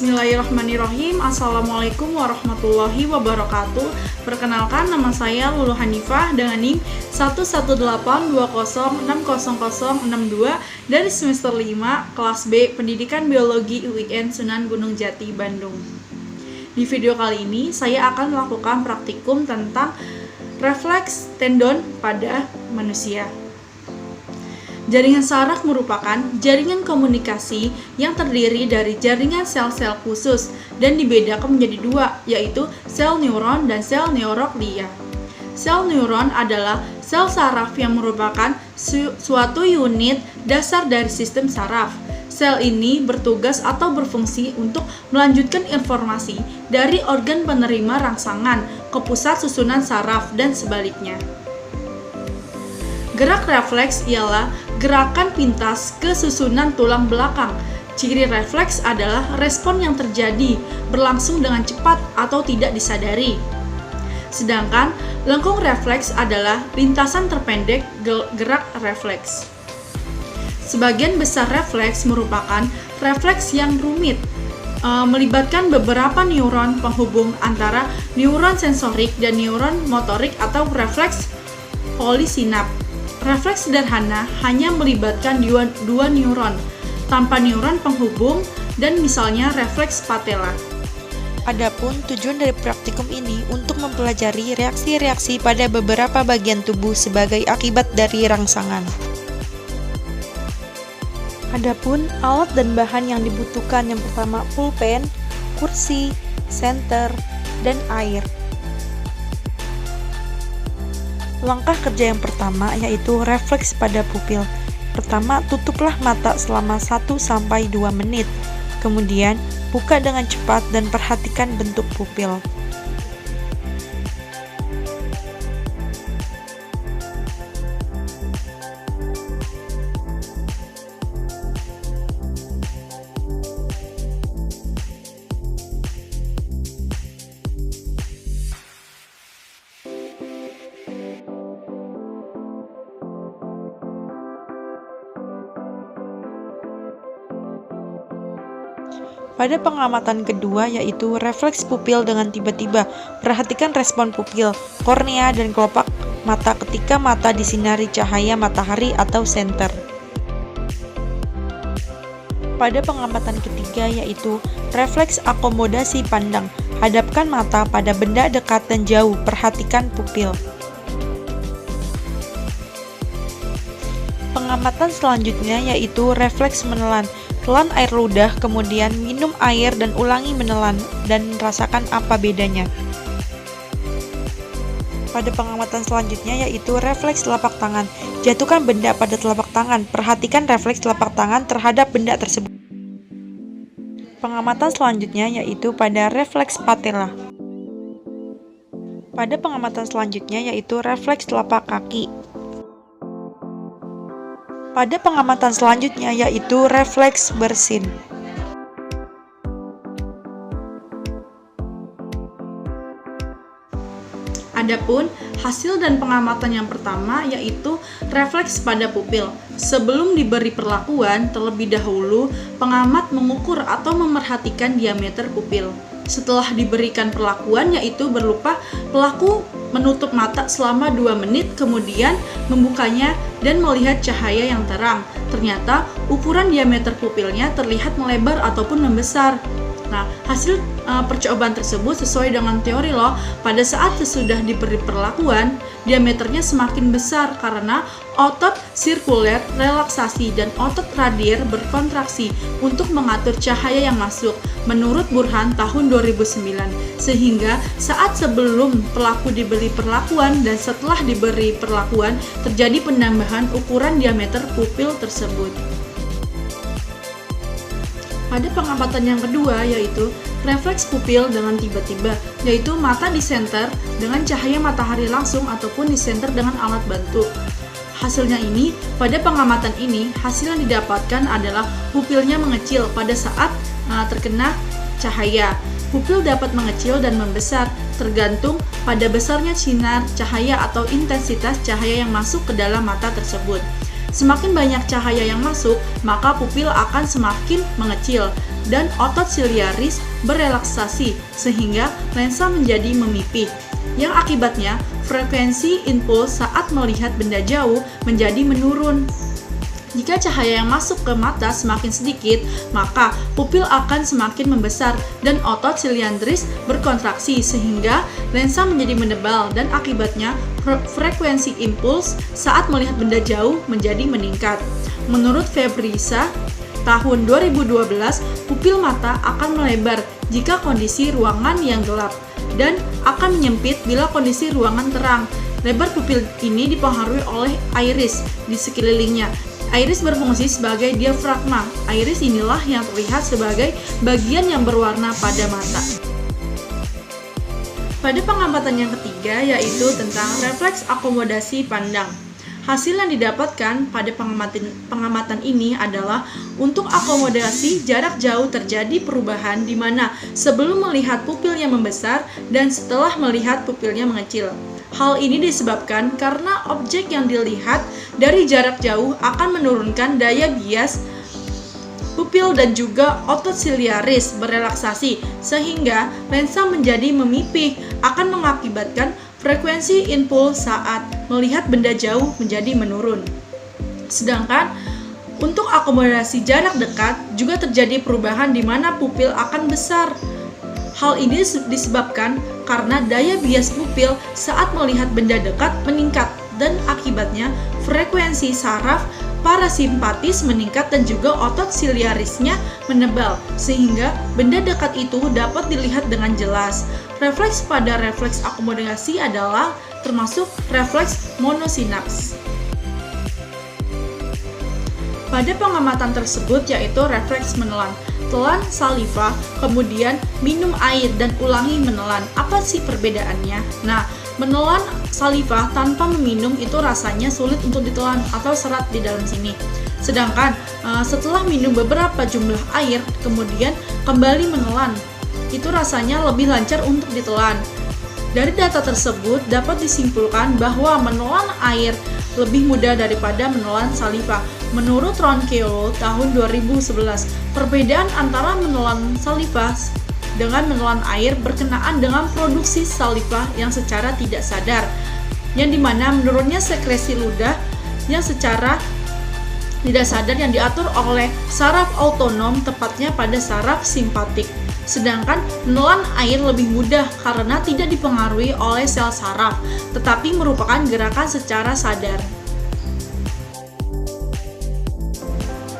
Bismillahirrahmanirrahim. Assalamualaikum warahmatullahi wabarakatuh. Perkenalkan, nama saya Lulu Hanifah dengan NIM 11820600062 dari semester 5 kelas B Pendidikan Biologi UIN Sunan Gunung Jati, Bandung. Di video kali ini saya akan melakukan praktikum tentang refleks tendon pada manusia. Jaringan saraf merupakan jaringan komunikasi yang terdiri dari jaringan sel-sel khusus dan dibedakan menjadi dua, yaitu sel neuron dan sel neuroglia. Sel neuron adalah sel saraf yang merupakan suatu unit dasar dari sistem saraf. Sel ini bertugas atau berfungsi untuk melanjutkan informasi dari organ penerima rangsangan ke pusat susunan saraf dan sebaliknya. Gerak refleks ialah gerakan pintas ke susunan tulang belakang. Ciri refleks adalah respon yang terjadi berlangsung dengan cepat atau tidak disadari. Sedangkan lengkung refleks adalah lintasan terpendek gerak refleks. Sebagian besar refleks merupakan refleks yang rumit, melibatkan beberapa neuron penghubung antara neuron sensorik dan neuron motorik atau refleks polisinap. Refleks sederhana hanya melibatkan dua neuron, tanpa neuron penghubung, dan misalnya refleks patella. Adapun tujuan dari praktikum ini untuk mempelajari reaksi-reaksi pada beberapa bagian tubuh sebagai akibat dari rangsangan. Adapun alat dan bahan yang dibutuhkan yang pertama pulpen, kursi, senter, dan air. Langkah kerja yang pertama yaitu refleks pada pupil. Pertama, tutuplah mata selama 1-2 menit. Kemudian, buka dengan cepat dan perhatikan bentuk pupil. Pada pengamatan kedua yaitu refleks pupil dengan tiba-tiba, perhatikan respon pupil, kornea, dan kelopak mata ketika mata disinari cahaya matahari atau senter. Pada pengamatan ketiga yaitu refleks akomodasi pandang, hadapkan mata pada benda dekat dan jauh, perhatikan pupil. Pengamatan selanjutnya yaitu refleks menelan. Telan air ludah, kemudian minum air dan ulangi menelan dan rasakan apa bedanya. Pada pengamatan selanjutnya yaitu refleks telapak tangan. Jatuhkan benda pada telapak tangan, perhatikan refleks telapak tangan terhadap benda tersebut. Pengamatan selanjutnya yaitu pada refleks patella. Pada pengamatan selanjutnya yaitu refleks telapak kaki. Pada pengamatan selanjutnya yaitu refleks bersin. Adapun hasil dan pengamatan yang pertama yaitu refleks pada pupil. Sebelum diberi perlakuan, terlebih dahulu pengamat mengukur atau memerhatikan diameter pupil. Setelah diberikan perlakuan yaitu berupa pelaku menutup mata selama 2 menit, kemudian membukanya dan melihat cahaya yang terang. Ternyata ukuran diameter pupilnya terlihat melebar ataupun membesar. Nah, hasil percobaan tersebut sesuai dengan teori loh. Pada saat sesudah diberi perlakuan, diameternya semakin besar karena otot sirkuler relaksasi dan otot radier berkontraksi untuk mengatur cahaya yang masuk menurut Burhan tahun 2009. Sehingga saat sebelum pelaku diberi perlakuan dan setelah diberi perlakuan terjadi penambahan ukuran diameter pupil tersebut. Pada pengamatan yang kedua yaitu refleks pupil dengan tiba-tiba, yaitu mata disenter dengan cahaya matahari langsung ataupun disenter dengan alat bantu. Hasilnya ini, pada pengamatan ini, hasil yang didapatkan adalah pupilnya mengecil pada saat terkena cahaya. Pupil dapat mengecil dan membesar tergantung pada besarnya sinar cahaya atau intensitas cahaya yang masuk ke dalam mata tersebut. Semakin banyak cahaya yang masuk, maka pupil akan semakin mengecil. dan otot siliaris berelaksasi sehingga lensa menjadi memipih, yang akibatnya frekuensi impuls saat melihat benda jauh menjadi menurun. Jika cahaya yang masuk ke mata semakin sedikit, maka pupil akan semakin membesar dan otot siliandris berkontraksi sehingga lensa menjadi menebal dan akibatnya frekuensi impuls saat melihat benda jauh menjadi meningkat. Menurut Febrisa, tahun 2012, pupil mata akan melebar jika kondisi ruangan yang gelap dan akan menyempit bila kondisi ruangan terang. Lebar pupil ini dipengaruhi oleh iris di sekelilingnya. Iris berfungsi sebagai diafragma. Iris inilah yang terlihat sebagai bagian yang berwarna pada mata. Pada pengamatan yang ketiga yaitu tentang refleks akomodasi pandang. Hasil yang didapatkan pada pengamatan ini adalah untuk akomodasi jarak jauh terjadi perubahan di mana sebelum melihat pupilnya membesar dan setelah melihat pupilnya mengecil. Hal ini disebabkan karena objek yang dilihat dari jarak jauh akan menurunkan daya bias pupil dan juga otot siliaris berelaksasi sehingga lensa menjadi memipih, akan mengakibatkan frekuensi impuls saat melihat benda jauh menjadi menurun. Sedangkan untuk akomodasi jarak dekat juga terjadi perubahan di mana pupil akan besar. Hal ini disebabkan karena daya bias pupil saat melihat benda dekat meningkat dan akibatnya frekuensi saraf parasimpatis meningkat dan juga otot siliarisnya menebal sehingga benda dekat itu dapat dilihat dengan jelas. Refleks pada refleks akomodasi adalah termasuk refleks monosinaps. Pada pengamatan tersebut yaitu refleks menelan. Telan saliva, kemudian minum air dan ulangi menelan. Apa sih perbedaannya? Nah, menelan saliva tanpa meminum itu rasanya sulit untuk ditelan atau serat di dalam sini. Sedangkan setelah minum beberapa jumlah air, kemudian kembali menelan, itu rasanya lebih lancar untuk ditelan. Dari data tersebut dapat disimpulkan bahwa menelan air lebih mudah daripada menelan saliva. Menurut Ronquillo tahun 2011, perbedaan antara menelan saliva dengan menelan air berkenaan dengan produksi saliva yang secara tidak sadar, yang dimana menurunnya sekresi ludah yang secara tidak sadar yang diatur oleh saraf autonom, tepatnya pada saraf simpatik. Sedangkan menelan air lebih mudah karena tidak dipengaruhi oleh sel saraf, tetapi merupakan gerakan secara sadar.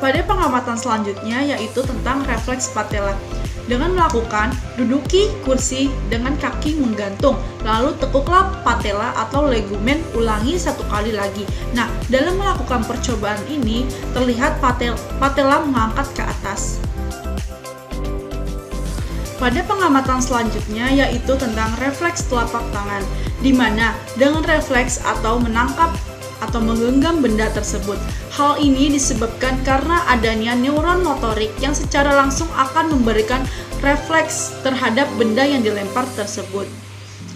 Pada pengamatan selanjutnya yaitu tentang refleks patella. Dengan melakukan duduki kursi dengan kaki menggantung, lalu tekuklah patella atau legumen, ulangi satu kali lagi. Nah, dalam melakukan percobaan ini terlihat patella mengangkat ke atas. Pada pengamatan selanjutnya yaitu tentang refleks telapak tangan, di mana dengan refleks atau menangkap atau menggenggam benda tersebut. Hal ini disebabkan karena adanya neuron motorik yang secara langsung akan memberikan refleks terhadap benda yang dilempar tersebut.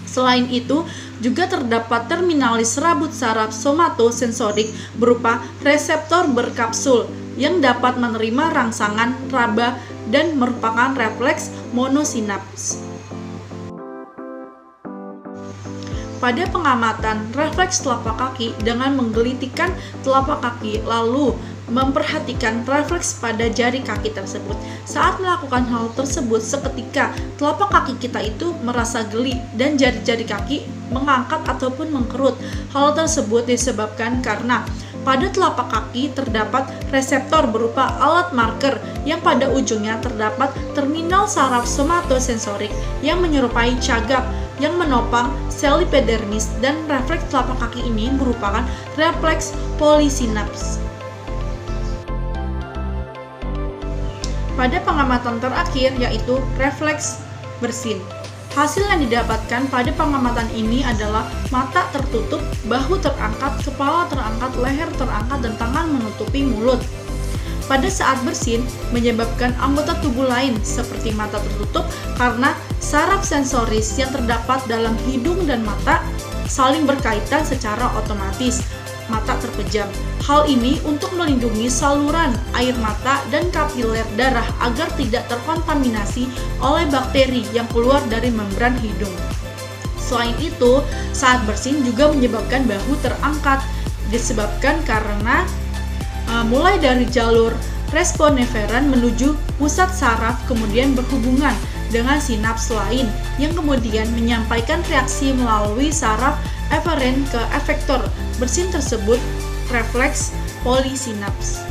Selain itu, juga terdapat terminalis serabut saraf somatosensorik berupa reseptor berkapsul yang dapat menerima rangsangan raba dan merupakan refleks monosinaps. Pada pengamatan refleks telapak kaki dengan menggelitikkan telapak kaki lalu memperhatikan refleks pada jari kaki tersebut. Saat melakukan hal tersebut, seketika telapak kaki kita itu merasa geli dan jari-jari kaki mengangkat ataupun mengkerut. Hal tersebut disebabkan karena pada telapak kaki terdapat reseptor berupa alat marker yang pada ujungnya terdapat terminal saraf somatosensorik yang menyerupai cagak yang menopang sel epidermis, dan refleks telapak kaki ini merupakan refleks polisinaps. Pada pengamatan terakhir yaitu refleks bersin. Hasil yang didapatkan pada pengamatan ini adalah mata tertutup, bahu terangkat, kepala terangkat, leher terangkat, dan tangan menutupi mulut. Pada saat bersin, menyebabkan anggota tubuh lain seperti mata tertutup karena saraf sensoris yang terdapat dalam hidung dan mata saling berkaitan secara otomatis. mata terpejam. Hal ini untuk melindungi saluran air mata dan kapiler darah agar tidak terkontaminasi oleh bakteri yang keluar dari membran hidung. Selain itu, saat bersin juga menyebabkan bahu terangkat, disebabkan karena mulai dari jalur responseferen menuju pusat saraf kemudian berhubungan dengan sinaps lain yang kemudian menyampaikan reaksi melalui saraf eferen ke efektor bersin tersebut, refleks polisinaps.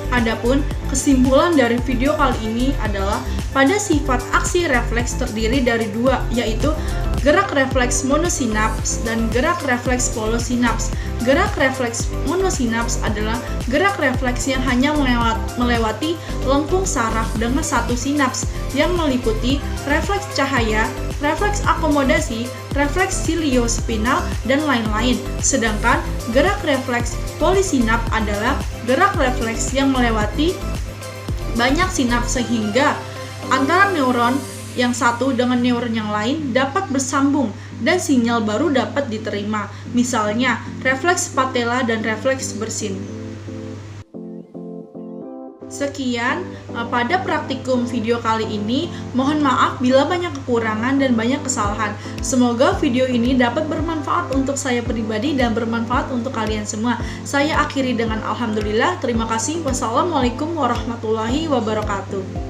Adapun kesimpulan dari video kali ini adalah pada sifat aksi refleks terdiri dari dua, yaitu gerak refleks monosinaps dan gerak refleks polosinaps. Gerak refleks monosinaps adalah gerak refleks yang hanya melewati lengkung saraf dengan satu sinaps yang meliputi refleks cahaya, refleks akomodasi, refleks siliospinal, dan lain-lain. Sedangkan gerak refleks polisinap adalah gerak refleks yang melewati banyak sinaps sehingga antara neuron yang satu dengan neuron yang lain dapat bersambung dan sinyal baru dapat diterima, misalnya refleks patella dan refleks bersin. Sekian pada praktikum video kali ini. Mohon maaf bila banyak kekurangan dan banyak kesalahan. Semoga video ini dapat bermanfaat untuk saya pribadi dan bermanfaat untuk kalian semua. Saya akhiri dengan alhamdulillah. Terima kasih. Wassalamualaikum warahmatullahi wabarakatuh.